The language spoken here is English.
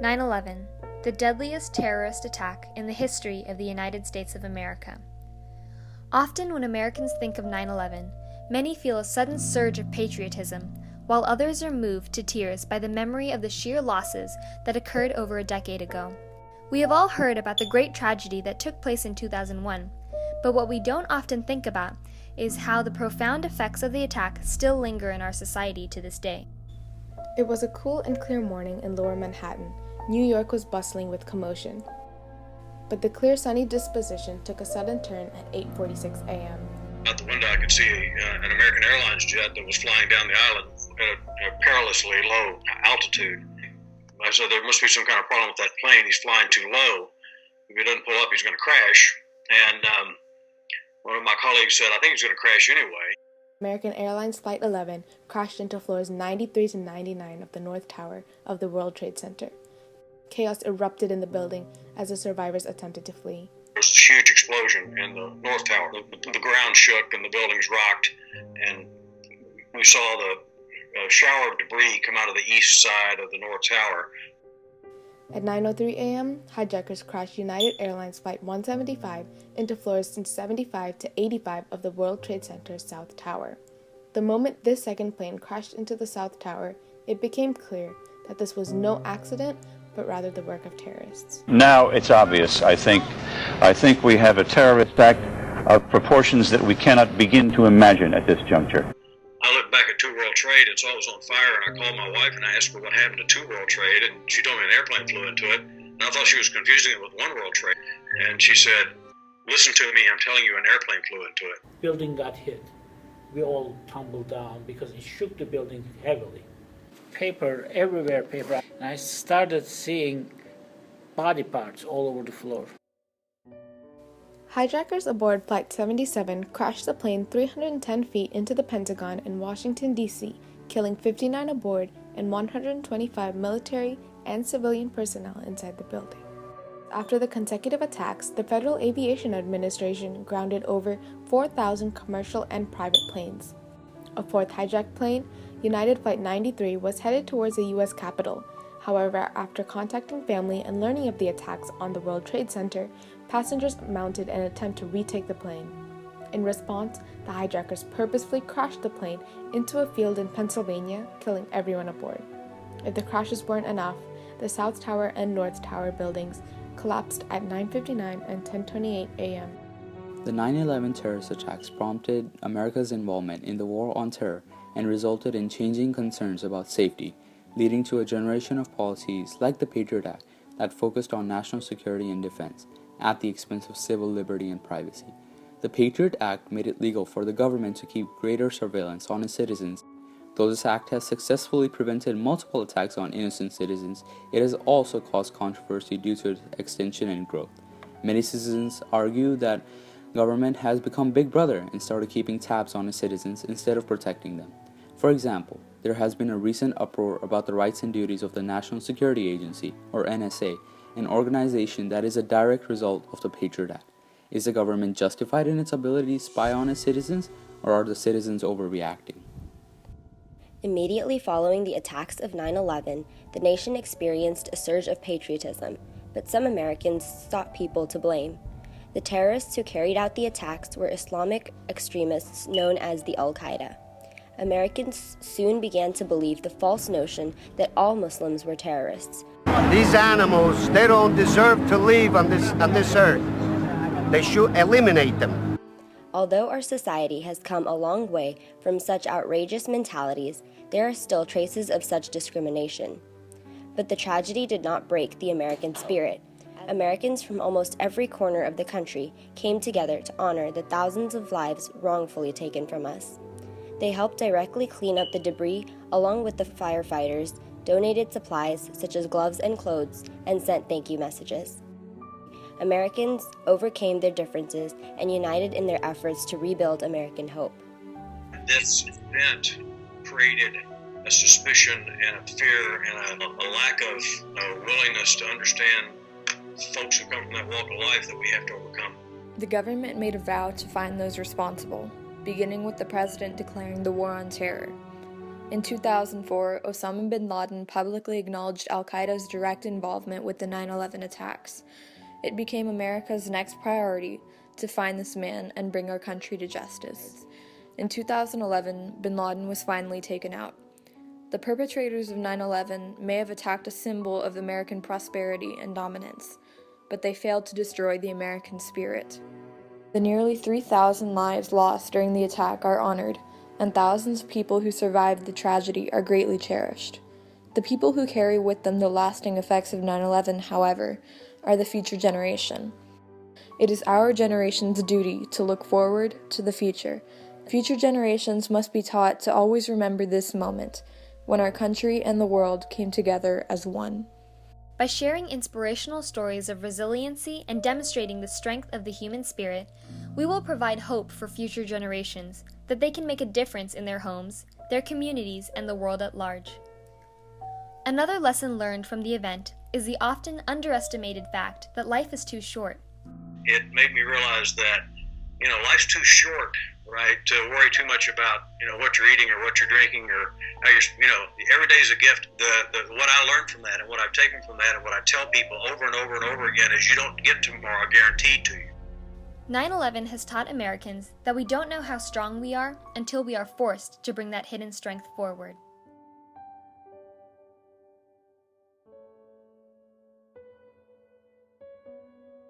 9/11, the deadliest terrorist attack in the history of the United States of America. Often when Americans think of 9/11, many feel a sudden surge of patriotism, while others are moved to tears by the memory of the sheer losses that occurred over a decade ago. We have all heard about the great tragedy that took place in 2001, but what we don't often think about is how the profound effects of the attack still linger in our society to this day. It was a cool and clear morning in Lower Manhattan. New York was bustling with commotion. But the clear sunny disposition took a sudden turn at 8:46 a.m. Out the window I could see an American Airlines jet that was flying down the island at a perilously low altitude. I said there must be some kind of problem with that plane. He's flying too low. If he doesn't pull up, he's going to crash. And one of my colleagues said, I think he's going to crash anyway. American Airlines Flight 11 crashed into floors 93 to 99 of the North Tower of the World Trade Center. Chaos erupted in the building as the survivors attempted to flee. There was a huge explosion in the North Tower. The ground shook and the buildings rocked, and we saw the shower of debris come out of the east side of the North Tower. At 9:03 a.m., hijackers crashed United Airlines Flight 175 into floors 75 to 85 of the World Trade Center's South Tower. The moment this second plane crashed into the South Tower, it became clear that this was no accident, but rather the work of terrorists. Now it's obvious, I think we have a terrorist act of proportions that we cannot begin to imagine at this juncture. I looked back at Two World Trade and saw it was on fire, and I called my wife and I asked her what happened to Two World Trade, and she told me an airplane flew into it, and I thought she was confusing it with One World Trade. And she said, listen to me, I'm telling you, an airplane flew into it. Building got hit. We all tumbled down because it shook the building heavily. Paper, everywhere paper. And I started seeing body parts all over the floor. Hijackers aboard Flight 77 crashed the plane 310 feet into the Pentagon in Washington, D.C., killing 59 aboard and 125 military and civilian personnel inside the building. After the consecutive attacks, the Federal Aviation Administration grounded over 4,000 commercial and private planes. A fourth hijacked plane, United Flight 93, was headed towards the U.S. Capitol. However, after contacting family and learning of the attacks on the World Trade Center, passengers mounted an attempt to retake the plane. In response, the hijackers purposefully crashed the plane into a field in Pennsylvania, killing everyone aboard. If the crashes weren't enough, the South Tower and North Tower buildings collapsed at 9:59 and 10:28 a.m. The 9/11 terrorist attacks prompted America's involvement in the war on terror and resulted in changing concerns about safety, leading to a generation of policies like the Patriot Act that focused on national security and defense at the expense of civil liberty and privacy. The Patriot Act made it legal for the government to keep greater surveillance on its citizens. Though this act has successfully prevented multiple attacks on innocent citizens, it has also caused controversy due to its extension and growth. Many citizens argue that government has become Big Brother and started keeping tabs on its citizens instead of protecting them. For example, there has been a recent uproar about the rights and duties of the National Security Agency, or NSA, an organization that is a direct result of the Patriot Act. Is the government justified in its ability to spy on its citizens, or are the citizens overreacting? Immediately following the attacks of 9/11, the nation experienced a surge of patriotism, but some Americans sought people to blame. The terrorists who carried out the attacks were Islamic extremists known as the Al-Qaeda. Americans soon began to believe the false notion that all Muslims were terrorists. These animals, they don't deserve to live on this earth. They should eliminate them. Although our society has come a long way from such outrageous mentalities, there are still traces of such discrimination. But the tragedy did not break the American spirit. Americans from almost every corner of the country came together to honor the thousands of lives wrongfully taken from us. They helped directly clean up the debris along with the firefighters, donated supplies such as gloves and clothes, and sent thank you messages. Americans overcame their differences and united in their efforts to rebuild American hope. This event created a suspicion and a fear and a lack of willingness to understand folks who come from that walk of life that we have to overcome. The government made a vow to find those responsible, beginning with the president declaring the war on terror. In 2004, Osama bin Laden publicly acknowledged al-Qaeda's direct involvement with the 9/11 attacks. It became America's next priority to find this man and bring our country to justice. In 2011, bin Laden was finally taken out. The perpetrators of 9/11 may have attacked a symbol of American prosperity and dominance, but they failed to destroy the American spirit. The nearly 3,000 lives lost during the attack are honored, and thousands of people who survived the tragedy are greatly cherished. The people who carry with them the lasting effects of 9/11, however, are the future generation. It is our generation's duty to look forward to the future. Future generations must be taught to always remember this moment, when our country and the world came together as one. By sharing inspirational stories of resiliency and demonstrating the strength of the human spirit, we will provide hope for future generations that they can make a difference in their homes, their communities, and the world at large. Another lesson learned from the event is the often underestimated fact that life is too short. It made me realize that, life's too short, right, to worry too much about, what you're eating or what you're drinking or how every day's a gift. What I learned from that and what I've taken from that and what I tell people over and over and over again is you don't get tomorrow guaranteed to you. 9/11 has taught Americans that we don't know how strong we are until we are forced to bring that hidden strength forward.